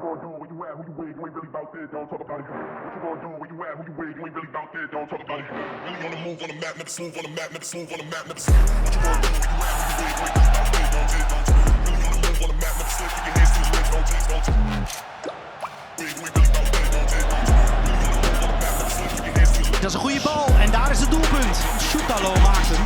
gonna do? Where you at? Who you with? You ain't really about that. Don't talk about it. What you gonna do? Where you at? Who you with? You ain't really about that. Don't talk about it. Really on the move on the map, never smooth on the map, never smooth on the map, never smooth. What you gonna do? Where you at? Who you with? You ain't really about that. Don't talk, don't talk. Really on the move on the map, never slip. Keep your hands to the lips. Don't chase, don't talk. You ain't really about that. Don't chase, don't talk. Really on the move on the map, never slip. Keep your hands to the lips. Dat is een goede bal en daar is het doelpunt. Soetalo maakt hem.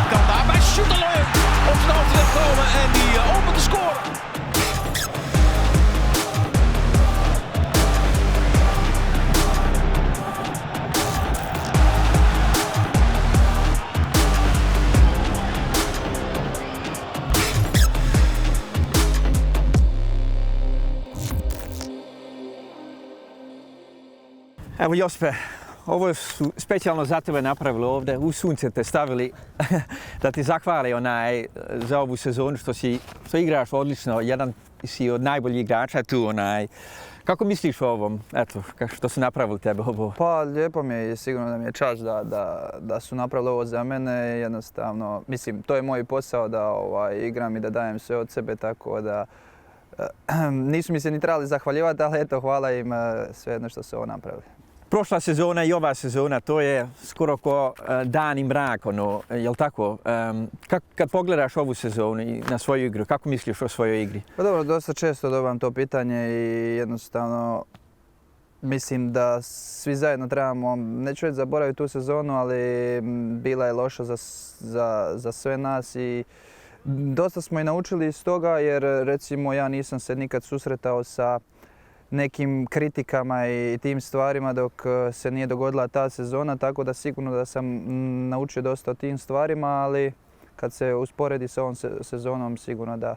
Kan daarbij Soetalo op zijn hoofd terechtkomen en die opent de score. Evo Jospe, ovo su specijalno za tebe napravili ovdje, u sunce te stavili da ti zahvali za ovu sezonu što igraš odlično, jedan si od najboljih igrača tu. Kako misliš o ovom, eto, što su napravili tebe ovo? Pa lijepo mi je i sigurno da mi je čast da su napravili ovo za mene. Jednostavno, mislim, to je moj posao da igram i da dajem sve od sebe, tako da nisu mi se ni trebali zahvaljivati, ali eto, hvala im svejedno što su ovo napravili. Prošla sezona i ova sezona, to je skoro ko dan i mrak, jel tako? Kad pogledaš ovu sezonu i na svoju igru, kako misliš o svojoj igri? Pa dobro, dosta često dobam to pitanje i jednostavno mislim da svi zajedno trebamo, neću reći zaboraviti tu sezonu, ali bila je loša za sve nas i dosta smo i naučili iz toga, jer recimo ja nisam se nikad susretao sa nekim kritikama i tim stvarima dok se nije dogodila ta sezona, tako da sigurno da sam naučio dosta o tim stvarima, ali kad se usporedi s ovom sezonom sigurno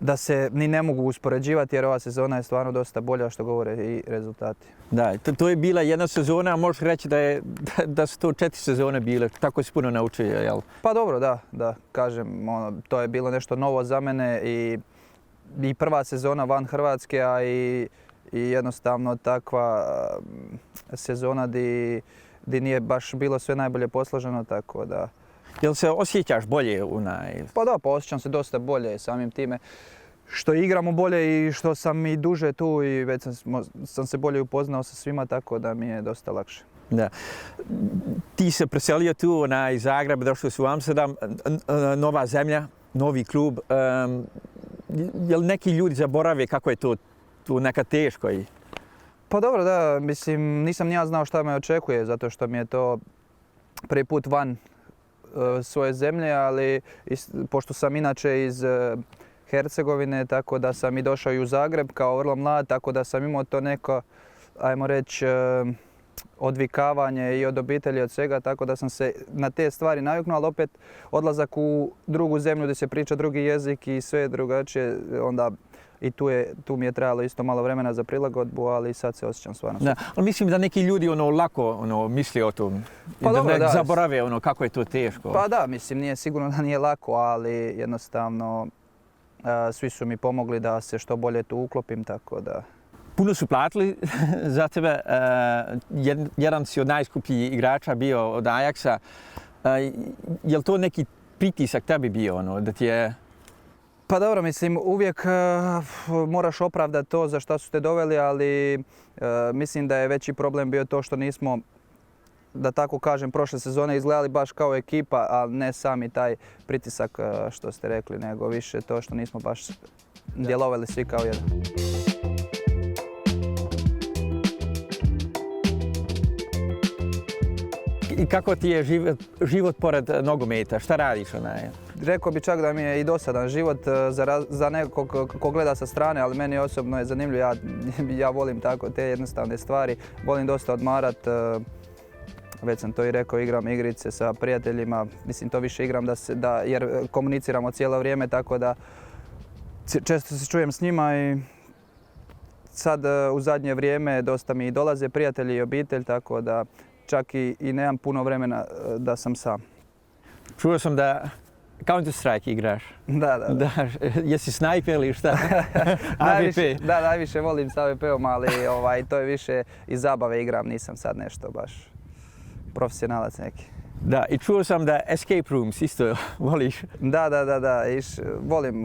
da se ni ne mogu uspoređivati, jer ova sezona je stvarno dosta bolja, što govore i rezultati. Da, to je bila jedna sezona, a možeš reći da su to 4 sezone bile, tako si puno naučio, jel? Pa dobro, da, kažem, to je bilo nešto novo za mene i prva sezona van Hrvatske, a i jednostavno takva sezona di nije baš bilo sve najbolje posloženo, tako da... Jel se osjećaš bolje Pa da, pa osjećam se dosta bolje samim time što igramo bolje i što sam i duže tu i već sam se bolje upoznao sa svima, tako da mi je dosta lakše. Da. Ti se preselio tu iz Zagreba, došao si u Amsterdam, nova zemlja, novi klub. Jel neki ljudi zaborave kako je to tu neka teško? Pa dobro, da, mislim, nisam ni ja znao šta me očekuje, zato što mi je to prvi put van svoje zemlje, ali pošto sam inače iz Hercegovine, tako da sam i došao i u Zagreb kao vrlo mlad, tako da sam imao to neko, ajmo reći, odvikavanje i od obitelji, od svega, tako da sam se na te stvari naviknuo, ali opet odlazak u drugu zemlju gdje se priča drugi jezik i sve je drugačije, onda i tu mi je trebalo isto malo vremena za prilagodbu, ali sad se osjećam stvarno. Da, ali mislim da neki ljudi lako misli o tom, pa da zaborave kako je to teško. Pa da, mislim, nije sigurno da nije lako, ali jednostavno svi su mi pomogli da se što bolje tu uklopim, tako da... Puno su platili za tebe, jedan si od najskupljih igrača bio od Ajaxa. Je li to neki pritisak tebi bio, da ti je... Pa dobro, mislim, uvijek moraš opravdati to za šta su te doveli, ali mislim da je veći problem bio to što nismo, da tako kažem, prošle sezone izgledali baš kao ekipa, a ne sami taj pritisak što ste rekli, nego više to što nismo baš djelovali svi kao jedan. I kako ti je život pored nogometa? Šta radiš? Rekao bi čak da mi je i dosadan život za nekog ko gleda sa strane, ali meni osobno je zanimljivo. Ja volim tako te jednostavne stvari. Volim dosta odmarat. Već sam to i rekao, igram igrice sa prijateljima. Mislim, to više igram jer komuniciramo cijelo vrijeme, tako da često se čujem s njima i sad u zadnje vrijeme dosta mi dolaze prijatelji i obitelj, tako da čak i nemam puno vremena da sam sam. Čuo sam da Counter Strike igraš? Da. Da, jesi snajper ili šta? Najviše, da, najviše volim s AVP-om, ali to je više iz zabave igram, nisam sad nešto baš profesionalac neki. Da, i čuo sam da escape rooms isto voliš. Da, volim.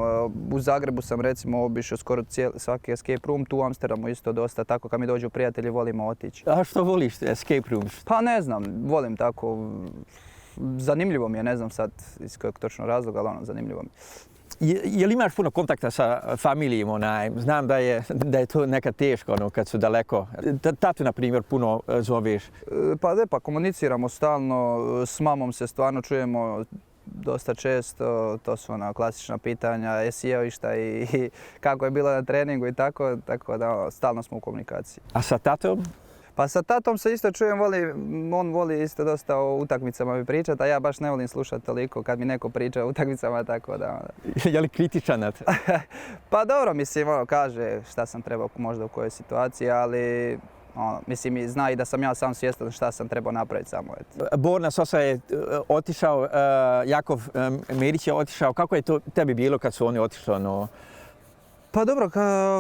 U Zagrebu sam recimo obišao skoro svaki escape room, tu u Amsterdamu isto dosta, tako kad mi dođu prijatelji volimo otići. A što voliš escape rooms? Pa ne znam, volim tako, zanimljivo mi je, ne znam sad iz kojeg točno razloga, ali zanimljivo mi je. Jel imaš puno kontakta sa familijom? Znam da je to nekad teško kad su daleko. Tatu, na primjer, puno zoveš. Pa komuniciramo stalno, s mamom se stvarno čujemo dosta često, to su ona klasična pitanja, jesi jeo išta i kako je bilo na treningu i tako da stalno smo u komunikaciji. A sa tatom? Pa sa tatom se isto čujem, on voli isto dosta o utakmicama mi pričati, a ja baš ne volim slušati toliko kad mi neko priča o utakmicama, tako da... Je li kritičan na to? Pa dobro, mislim, kaže šta sam trebao možda u kojoj situaciji, ali mislim, zna i da sam ja sam svjestan šta sam trebao napraviti samo. Borna Sosa je otišao, Jakov Merić je otišao. Kako je to tebi bilo kad su oni otišli? Pa dobro,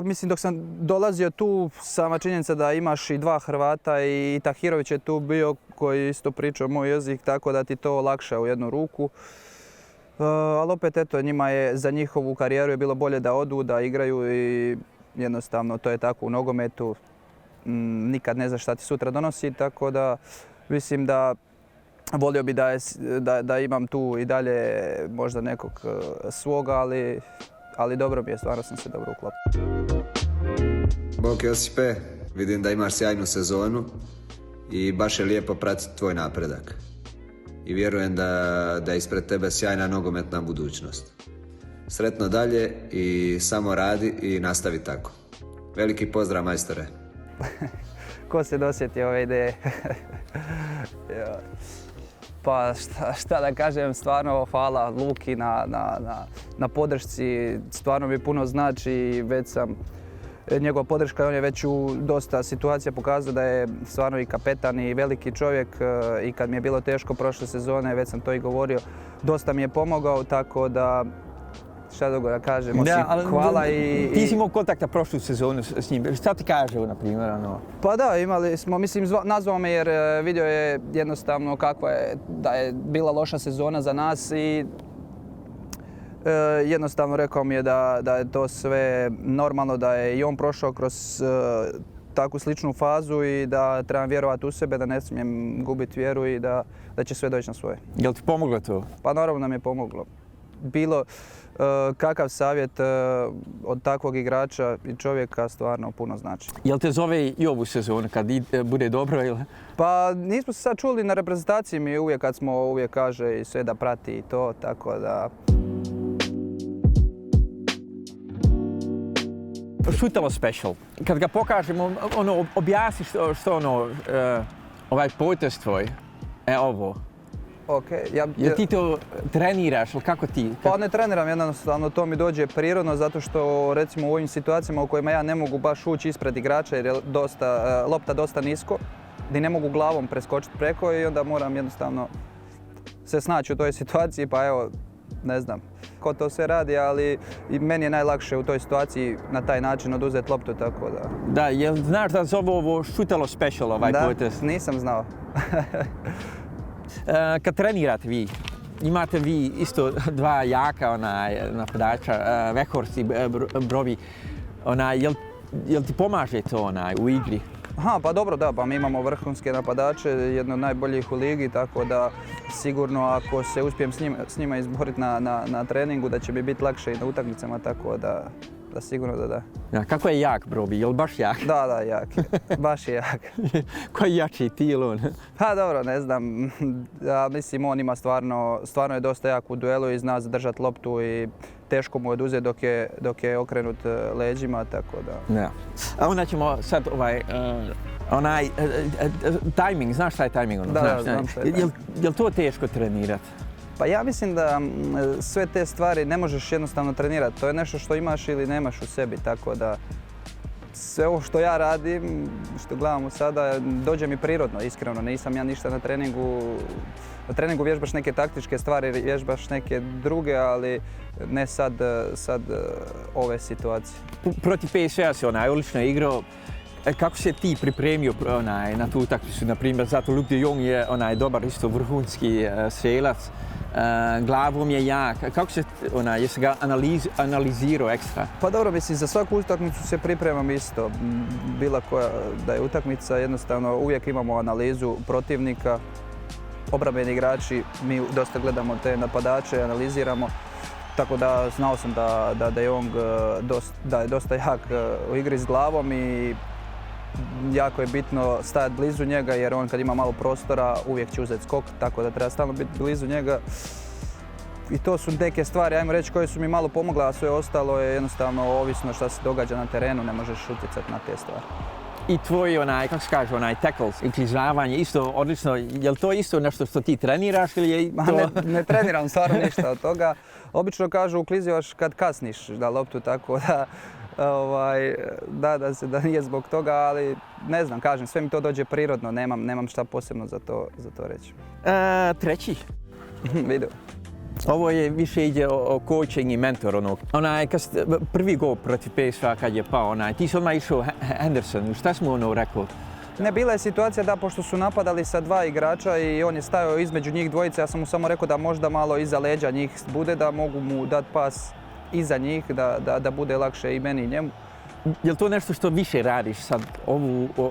mislim dok sam dolazio tu, sama činjenica da imaš i dva Hrvata i Tahirović je tu bio koji isto pričao moj jezik, tako da ti to olakša u jednu ruku. Ali opet eto, njima je za njihovu karijeru je bilo bolje da odu, da igraju i jednostavno to je tako u nogometu. Nikad ne znaš šta ti sutra donosi, tako da mislim da volio bi da imam tu i dalje možda nekog svoga, ali dobro mi je, stvarno sam se dobro uklopio. Bok Josipe, vidim da imaš sjajnu sezonu i baš je lijepo pratiti tvoj napredak. I vjerujem da je ispred tebe sjajna nogometna budućnost. Sretno dalje i samo radi i nastavi tako. Veliki pozdrav, majstore. Ko se dosjeti ove ideje? Pa šta da kažem, stvarno hvala Luki na podršci, stvarno mi puno znači, već sam njegova podrška, on je već u dosta situacija pokazao da je stvarno i kapetan i veliki čovjek i kad mi je bilo teško prošle sezone, već sam to i govorio, dosta mi je pomogao, tako da šta drugo da kažem, hvala i... Ti si imao kontakta prošlu sezonu s njim, šta ti kaže, na primjer? Pa da, imali smo, mislim, nazvao me jer vidio je jednostavno da je bila loša sezona za nas i jednostavno rekao mi je da je to sve normalno, da je i on prošao kroz takvu sličnu fazu i da trebam vjerovati u sebe, da ne smijem gubiti vjeru i da će sve doći na svoje. Jel ti pomoglo to? Pa naravno nam je pomoglo. Bilo kakav savjet od takvog igrača i čovjeka stvarno puno znači. Jel te zove i ovu sezonu kad bude dobro ili? Pa nismo se sad čuli na reprezentaciji, mi uvijek kad smo uvijek kaže i sve da prati i to, tako da... Šutalo special. Kad ga pokažemo, objasni što ovaj potez tvoj, ovo. Jel ti to treniraš ili kako ti? Pa ne treniram, jednostavno to mi dođe prirodno zato što recimo u ovim situacijama u kojima ja ne mogu baš ući ispred igrača jer je lopta dosta nisko, gdje ne mogu glavom preskočiti preko i onda moram jednostavno se snaći u toj situaciji, pa evo, ne znam ko to sve radi, ali i meni je najlakše u toj situaciji na taj način oduzeti loptu, tako da... Da, jel znaš da zove ovo šutalo special ovaj potez? Da, nisam znao. Kad trenirate vi, imate vi isto dva jaka napadača, Weghorst i Brovi, jel ti pomaže to u igri? Aha, pa dobro, da, pa mi imamo vrhunske napadače, jedno od najboljih u ligi, tako da sigurno ako se uspijem s njima izboriti na treningu da će mi biti lakše i na utakmicama, tako da sigurno da. Ja, kako je jak Brobi, je li baš jak? Da, jak je, baš je jak. Ko je jači, ti ili on? Pa dobro, ne znam, ja mislim on ima stvarno je dosta jak u duelu i zna zadržati loptu i teško mu je oduzeti dok je okrenut leđima, tako da... Ja. A onda ćemo sad onaj tajming, znaš šta je tajming? Da, znam šta je tajming. Jel to teško trenirati? Pa ja mislim da sve te stvari ne možeš jednostavno trenirati. To je nešto što imaš ili nemaš u sebi, tako da sve ovo što ja radim, što gledamo sada, dođe mi prirodno, iskreno. Nisam ja ništa na treningu. Na treningu vježbaš neke taktičke stvari, vježbaš neke druge, ali ne sad ove situacije. Protiv PSV-a si odlično igrao. Kako se ti pripremio na tu utakmicu? Na primjer, zato Luuk de Jong je dobar, isto vrhunski strelac. Glavom je jak. Kako se, jesi ga analizirao ekstra? Pa dobro, mislim, za svaku utakmicu se pripremam isto. Bila koja da je utakmica, jednostavno uvijek imamo analizu protivnika. Obrambeni igrači, mi dosta gledamo te napadače, analiziramo. Tako da znao sam da De Jong da je dosta jak u igri s glavom i jako je bitno stajati blizu njega jer on kad ima malo prostora uvijek će uzeti skok, tako da treba stalno biti blizu njega. I to su neke stvari, ajmo reći, koje su mi malo pomogle, a sve ostalo je jednostavno ovisno što se događa na terenu, ne možeš utjecati na te stvari. I tvoj, kako se kaže, tackles, uklizavanje, isto odlično. Je li to isto nešto što ti treniraš ili je to... Ne treniram stvarno ništa od toga. Obično kažu uklizivaš kad kasniš na loptu, tako da da nije zbog toga, ali ne znam, kažem, sve mi to dođe prirodno, nemam šta posebno za to reći. Treći. Vidio. Ovo je više ide o coaching i mentor. Prvi gol protiv PSV-a kad je pao, ti si odmah išao Henderson, šta smo rekao? Ne, bila je situacija da pošto su napadali sa dva igrača i on je stajao između njih dvojice, ja sam mu samo rekao da možda malo iza leđa njih bude, da mogu mu dati pas iza njih, da bude lakše i meni i njemu. Je li to nešto što više radiš sad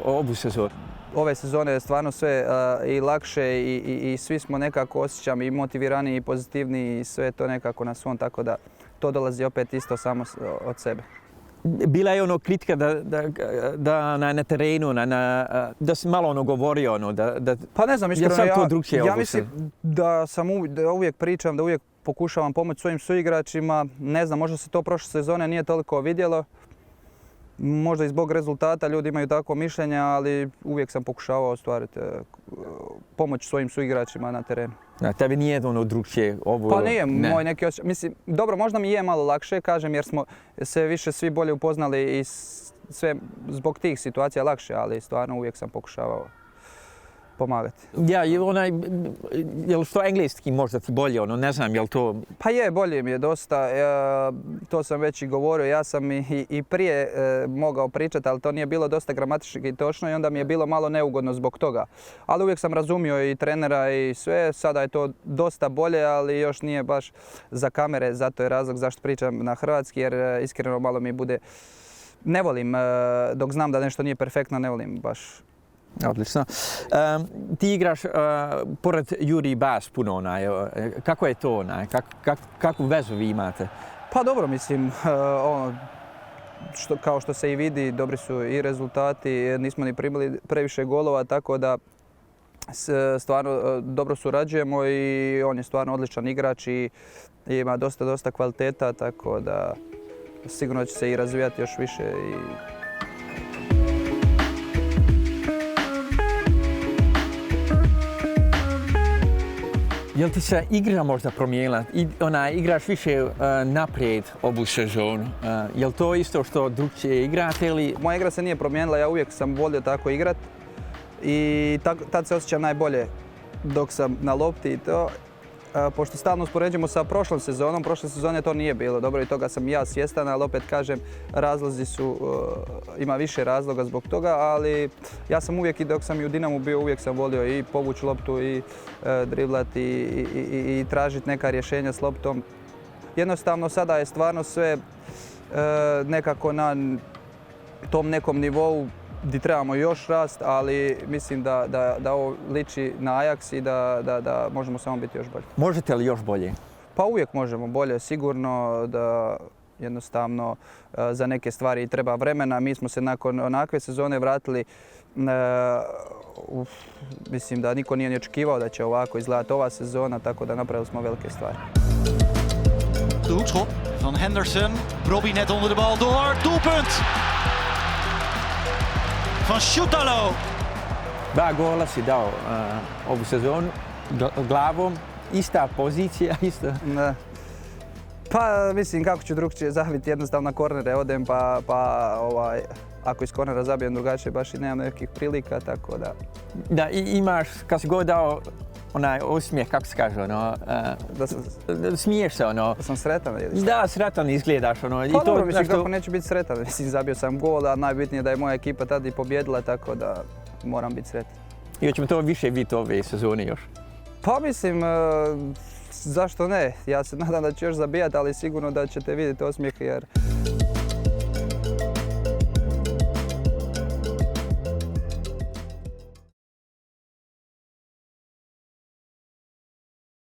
ovu sezonu? Ove sezone je stvarno sve i lakše i svi smo nekako, osjećam, i motiviraniji i pozitivniji i sve to nekako na svom, tako da to dolazi opet isto samo od sebe. Bila je kritika da na terenu, da si malo govorio, Pa ne znam, iskreno, ja mislim da uvijek pričam, da uvijek pokušavam pomoći svojim suigračima. Ne znam, možda se to prošle sezone nije toliko vidjelo. Možda i zbog rezultata ljudi imaju takvo mišljenje, ali uvijek sam pokušavao ostvariti pomoć svojim suigračima na terenu. Tebi nije drugčije ovo? Pa nije, moj neki osjećaj. Mislim, dobro, možda mi je malo lakše, kažem, jer smo se više svi bolje upoznali i sve zbog tih situacija lakše, ali stvarno uvijek sam pokušavao pomagati. Ja, je li to engleski možda ti bolje, ne znam, je li to... Pa je, bolje mi je dosta, to sam već i govorio, ja sam i prije mogao pričati, ali to nije bilo dosta gramatički točno i onda mi je bilo malo neugodno zbog toga. Ali uvijek sam razumio i trenera i sve, sada je to dosta bolje, ali još nije baš za kamere, zato je razlog zašto pričam na hrvatski, jer iskreno malo mi bude... Ne volim, dok znam da nešto nije perfektno, ne volim baš. Odlično. Ti igraš pored Juri Bas puno, kako je to, kakvu vezu vi imate? Pa dobro, mislim, kao što se i vidi, dobri su i rezultati, nismo ni primili previše golova, tako da stvarno dobro surađujemo i on je stvarno odličan igrač i ima dosta kvaliteta, tako da sigurno će se i razvijati još više. Je li ti se igra možda promijenila? Igraš više naprijed ovu sezonu. Je li to isto što drugčije igrate ili... Moja igra se nije promijenila, ja uvijek sam volio tako igrat i tad se osjećam najbolje dok sam na lopti i to. Pošto stalno uspoređujemo sa prošlom sezonom, prošle sezone to nije bilo dobro i toga sam ja svjestan, ali opet kažem, razlozi su, ima više razloga zbog toga, ali ja sam uvijek i dok sam i u Dinamu bio, uvijek sam volio i povući loptu i driblati i tražiti neka rješenja s loptom. Jednostavno sada je stvarno sve nekako na tom nekom nivou gdje trebamo još rast, ali mislim da ovo liči na Ajax i da možemo samo biti još bolji. Možete li još bolje? Pa uvijek možemo bolje, sigurno da jednostavno za neke stvari treba vremena. Mi smo se nakon onakve sezone vratili, mislim da niko nije ni očekivao da će ovako izgledati ova sezona, tako da napravili smo velike stvari. De hoekschop van Henderson. Robbie net onder de bal door. Doelpunt! Van Šutalo. Dva gola si dao ovu sezonu glavom. Ista pozicija, isto. Ne. Pa mislim kako ću drugčije zabiti, jednostavno na kornere odem pa ako iz kornera zabijem drugačije, baš i nemam nekih prilika, tako da... Da, imaš, kad si god dao onaj osmijeh, kako se kaže, ono, smiješ se, ono. Da sam sretan ili šta? Da, sretan izgledaš, ono. Pa dobro, mislim, kako neću biti sretan, mislim, zabio sam gol, a najbitnije je da je moja ekipa tada i pobjedila, tako da moram biti sretan. I hoćemo to više vidjeti ove sezone još. Pa mislim, zašto ne? Ja se nadam da ću još zabijati, ali sigurno da ćete vidjeti osmijeh jer